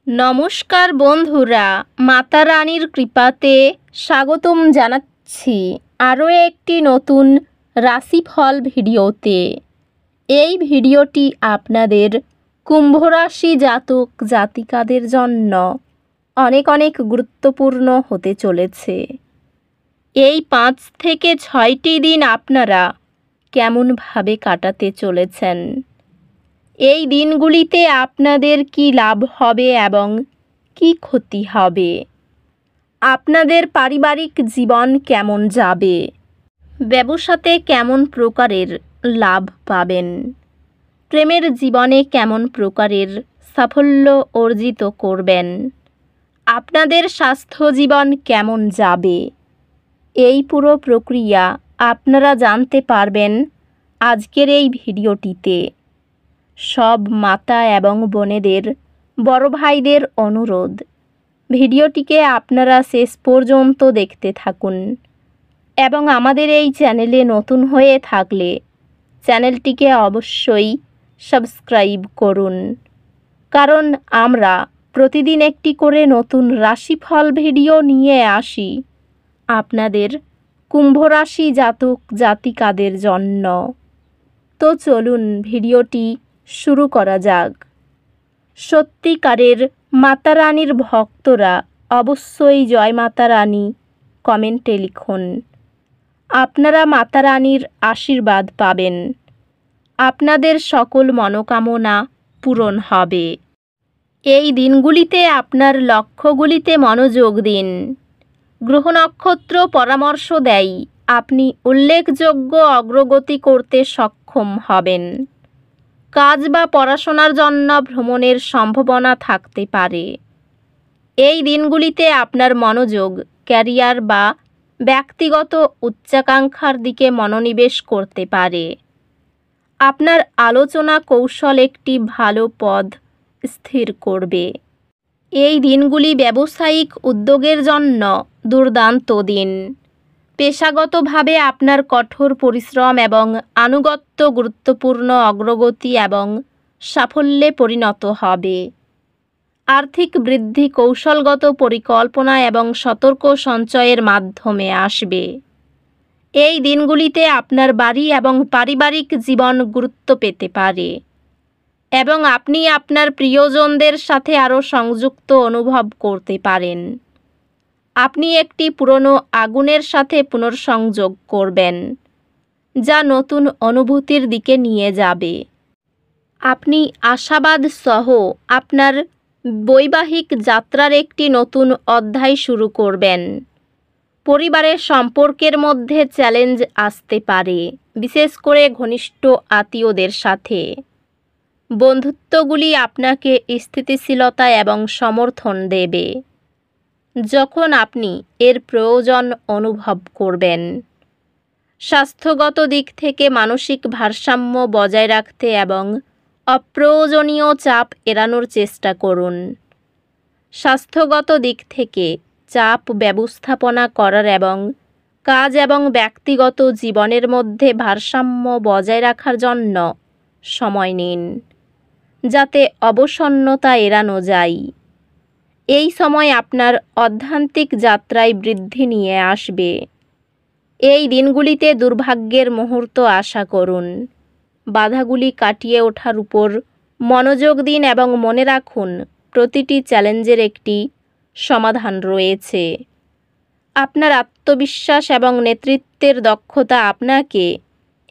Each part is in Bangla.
নমস্কার বন্ধুরা, মাতা রানীর কৃপাতে স্বাগতম জানাচ্ছি আরও একটি নতুন রাশিফল ভিডিওতে। এই ভিডিওটি আপনাদের কুম্ভ রাশি জাতক জাতিকাদের জন্য অনেক অনেক গুরুত্বপূর্ণ হতে চলেছে। এই 5 থেকে 6টি দিন আপনারা কেমনভাবে কাটাতে চলেছেন, এই দিনগুলিতে আপনাদের কি লাভ হবে এবং কি ক্ষতি হবে, আপনাদের পারিবারিক জীবন কেমন যাবে, ব্যবসাতে কেমন প্রকারের লাভ পাবেন, প্রেমের জীবনে কেমন প্রকারের সাফল্য অর্জিত করবেন, আপনাদের স্বাস্থ্য জীবন কেমন যাবে, এই পুরো প্রক্রিয়া আপনারা জানতে পারবেন আজকের এই ভিডিওটিতে। সব মাতা এবং বোনেদের, বড় ভাইদের অনুরোধ, ভিডিওটিকে আপনারা শেষ পর্যন্ত দেখতে থাকুন এবং আমাদের এই চ্যানেলে নতুন হয়ে থাকলে চ্যানেলটিকে অবশ্যই সাবস্ক্রাইব করুন, কারণ আমরা প্রতিদিন একটি করে নতুন রাশিফল ভিডিও নিয়ে আসি আপনাদের কুম্ভ রাশি জাতক জাতিকাদের জন্য। তো চলুন ভিডিওটি শুরু করা যাক। সত্যিকারের মাতা রানীর ভক্তরা অবশ্যই জয় মাতা রানী কমেন্টে লিখুন। আপনারা মাতা রানীর আশীর্বাদ পাবেন, আপনাদের সকল মনোকামনা পূরণ হবে। এই দিনগুলিতে আপনার লক্ষ্যগুলিতে মনোযোগ দিন। গ্রহ নক্ষত্র পরামর্শ দেয় আপনি উল্লেখযোগ্য অগ্রগতি করতে সক্ষম হবেন। কাজ বা পড়াশোনার জন্য ভ্রমণের সম্ভাবনা থাকতে পারে। এই দিনগুলিতে আপনার মনোযোগ ক্যারিয়ার বা ব্যক্তিগত উচ্চাকাঙ্ক্ষার দিকে মনোনিবেশ করতে পারে। আপনার আলোচনা কৌশল একটি ভালো পদ স্থির করবে। এই দিনগুলি ব্যবসায়িক উদ্যোগের জন্য দুর্দান্ত দিন। পেশাগতভাবে আপনার কঠোর পরিশ্রম এবং আনুগত্য গুরুত্বপূর্ণ অগ্রগতি এবং সাফল্যে পরিণত হবে। আর্থিক বৃদ্ধি কৌশলগত পরিকল্পনা এবং সতর্ক সঞ্চয়ের মাধ্যমে আসবে। এই দিনগুলিতে আপনার বাড়ি এবং পারিবারিক জীবন গুরুত্ব পেতে পারে এবং আপনি আপনার প্রিয়জনদের সাথে আরও সংযুক্ত অনুভব করতে পারেন। আপনি একটি পুরনো আগুনের সাথে পুনর্সংযোগ করবেন, যা নতুন অনুভূতির দিকে নিয়ে যাবে। আপনি আশাবাদ সহ আপনার বৈবাহিক যাত্রার একটি নতুন অধ্যায় শুরু করবেন। পরিবারের সম্পর্কের মধ্যে চ্যালেঞ্জ আসতে পারে, বিশেষ করে ঘনিষ্ঠ আত্মীয়দের সাথে। বন্ধুত্বগুলি আপনাকে স্থিতিশীলতা এবং সমর্থন দেবে যখন আপনি এর প্রয়োজন অনুভব করবেন। স্বাস্থ্যগত দিক থেকে মানসিক ভারসাম্য বজায় রাখতে এবং অপ্রয়োজনীয় চাপ এড়ানোর চেষ্টা করুন। স্বাস্থ্যগত দিক থেকে চাপ ব্যবস্থাপনা করার এবং কাজ এবং ব্যক্তিগত জীবনের মধ্যে ভারসাম্য বজায় রাখার জন্য সময় নিন, যাতে অবসন্নতা এড়ানো যায়। এই সময় আপনার আধ্যাত্মিক যাত্রায় বৃদ্ধি নিয়ে আসবে। এই দিনগুলিতে দুর্ভাগ্যের মুহূর্ত আশা করুন। বাধাগুলি কাটিয়ে ওঠার উপর মনোযোগ দিন এবং মনে রাখুন প্রতিটি চ্যালেঞ্জের একটি সমাধান রয়েছে। আপনার আত্মবিশ্বাস এবং নেতৃত্বের দক্ষতা আপনাকে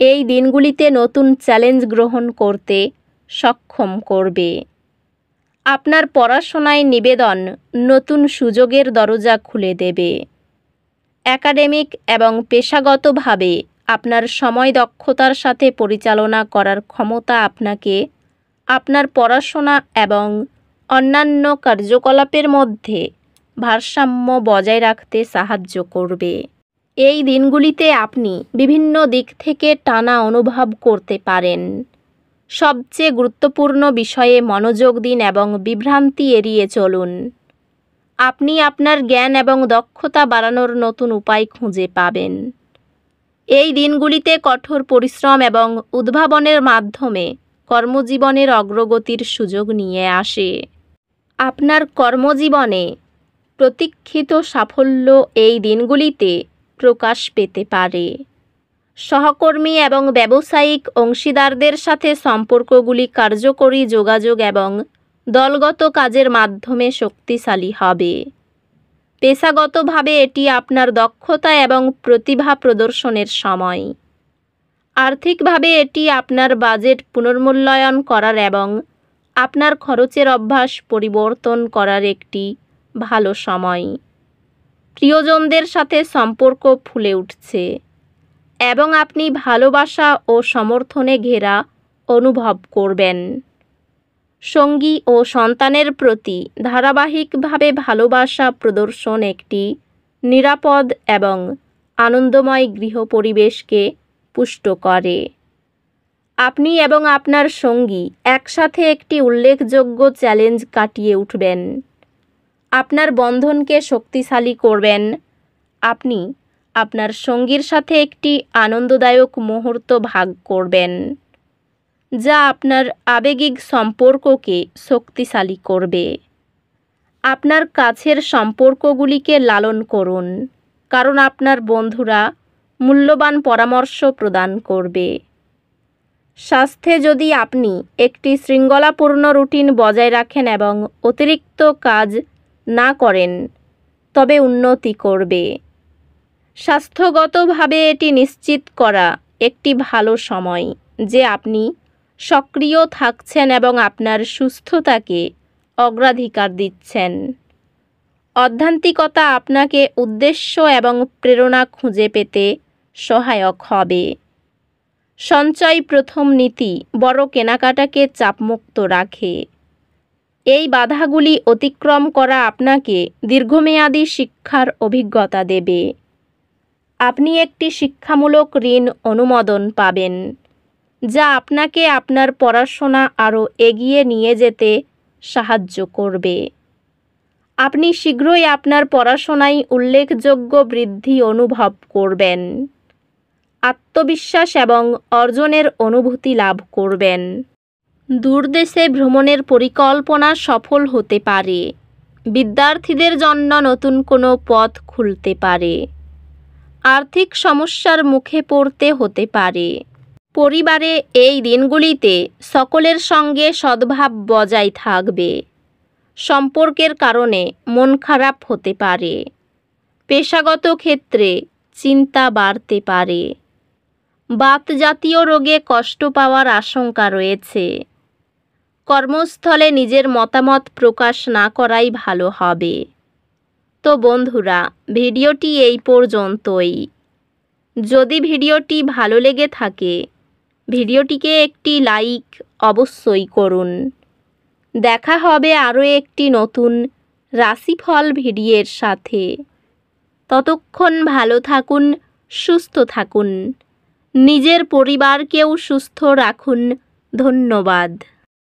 এই দিনগুলিতে নতুন চ্যালেঞ্জ গ্রহণ করতে সক্ষম করবে। আপনার পড়াশোনায় নিবেদন নতুন সুযোগের দরজা খুলে দেবে। একাডেমিক এবং পেশাগতভাবে আপনার সময় দক্ষতার সাথে পরিচালনা করার ক্ষমতা আপনাকে আপনার পড়াশোনা এবং অন্যান্য কার্যকলাপের মধ্যে ভারসাম্য বজায় রাখতে সাহায্য করবে। এই দিনগুলিতে আপনি বিভিন্ন দিক থেকে টানা অনুভব করতে পারেন। সবচেয়ে গুরুত্বপূর্ণ বিষয়ে মনোযোগ দিন এবং বিভ্রান্তি এড়িয়ে চলুন। আপনি আপনার জ্ঞান এবং দক্ষতা বাড়ানোর নতুন উপায় খুঁজে পাবেন। এই দিনগুলিতে কঠোর পরিশ্রম এবং উদ্ভাবনের মাধ্যমে কর্মজীবনের অগ্রগতির সুযোগ নিয়ে আসে। আপনার কর্মজীবনে প্রতীক্ষিত সাফল্য এই দিনগুলিতে প্রকাশ পেতে পারে। সহকর্মী এবং ব্যবসায়িক অংশীদারদের সাথে সম্পর্কগুলি কার্যকরী যোগাযোগ এবং দলগত কাজের মাধ্যমে শক্তিশালী হবে। পেশাগতভাবে এটি আপনার দক্ষতা এবং প্রতিভা প্রদর্শনের সময়। আর্থিকভাবে এটি আপনার বাজেট পুনর্মূল্যায়ন করার এবং আপনার খরচের অভ্যাস পরিবর্তন করার একটি ভালো সময়। প্রিয়জনদের সাথে সম্পর্ক ফুলে উঠছে এবং আপনি ভালোবাসা ও সমর্থনে ঘেরা অনুভব করবেন। সঙ্গী ও সন্তানের প্রতি ধারাবাহিকভাবে ভালোবাসা প্রদর্শন একটি নিরাপদ এবং আনন্দময় গৃহ পরিবেশকে পুষ্ট করে। আপনি এবং আপনার সঙ্গী একসাথে একটি উল্লেখযোগ্য চ্যালেঞ্জ কাটিয়ে উঠবেন। আপনার বন্ধনকে শক্তিশালী করবেন। আপনি আপনার সঙ্গীর সাথে একটি আনন্দদায়ক মুহূর্ত ভাগ করবেন, যা আপনার আবেগিক সম্পর্ককে শক্তিশালী করবে। আপনার কাছের সম্পর্কগুলিকে লালন করুন, কারণ আপনার বন্ধুরা মূল্যবান পরামর্শ প্রদান করবে। স্বাস্থ্যে যদি আপনি একটি শৃঙ্খলাপূর্ণ রুটিন বজায় রাখেন এবং অতিরিক্ত কাজ না করেন, তবে উন্নতি করবে। স্বাস্থ্যগতভাবে এটি নিশ্চিত করা একটি ভালো সময় যে আপনি সক্রিয় থাকছেন এবং আপনার সুস্থতাকে অগ্রাধিকার দিচ্ছেন। আধ্যাত্মিকতা আপনাকে উদ্দেশ্য এবং প্রেরণা খুঁজে পেতে সহায়ক হবে। সঞ্চয় প্রথম নীতি বড় কেনাকাটাকে চাপমুক্ত রাখে। এই বাধাগুলি অতিক্রম করা আপনাকে দীর্ঘমেয়াদী শিক্ষার অভিজ্ঞতা দেবে। আপনি একটি শিক্ষামূলক ঋণ অনুমোদন পাবেন, যা আপনাকে আপনার পড়াশোনা আরও এগিয়ে নিয়ে যেতে সাহায্য করবে। আপনি শীঘ্রই আপনার পড়াশোনায় উল্লেখযোগ্য বৃদ্ধি অনুভব করবেন। আত্মবিশ্বাস এবং অর্জনের অনুভূতি লাভ করবেন। দূরদেশে ভ্রমণের পরিকল্পনা সফল হতে পারে। বিদ্যার্থীদের জন্য নতুন কোনো পথ খুলতে পারে। আর্থিক সমস্যার মুখে পড়তে হতে পারে। পরিবারে এই দিনগুলিতে সকলের সঙ্গে সদ্ভাব বজায় থাকবে। সম্পর্কের কারণে মন খারাপ হতে পারে। পেশাগত ক্ষেত্রে চিন্তা বাড়তে পারে। বাতজাতীয় রোগে কষ্ট পাওয়ার আশঙ্কা রয়েছে। কর্মস্থলে নিজের মতামত প্রকাশ না করাই ভালো হবে। তো বন্ধুরা, ভিডিওটি এই পর্যন্তই। যদি ভিডিওটি ভালো লেগে থাকে, ভিডিওটিকে একটি লাইক অবশ্যই করুন। দেখা হবে আরও একটি নতুন রাশিফল ভিডিওর সাথে। ততক্ষণ ভালো থাকুন, সুস্থ থাকুন, নিজের পরিবারকেও সুস্থ রাখুন। ধন্যবাদ।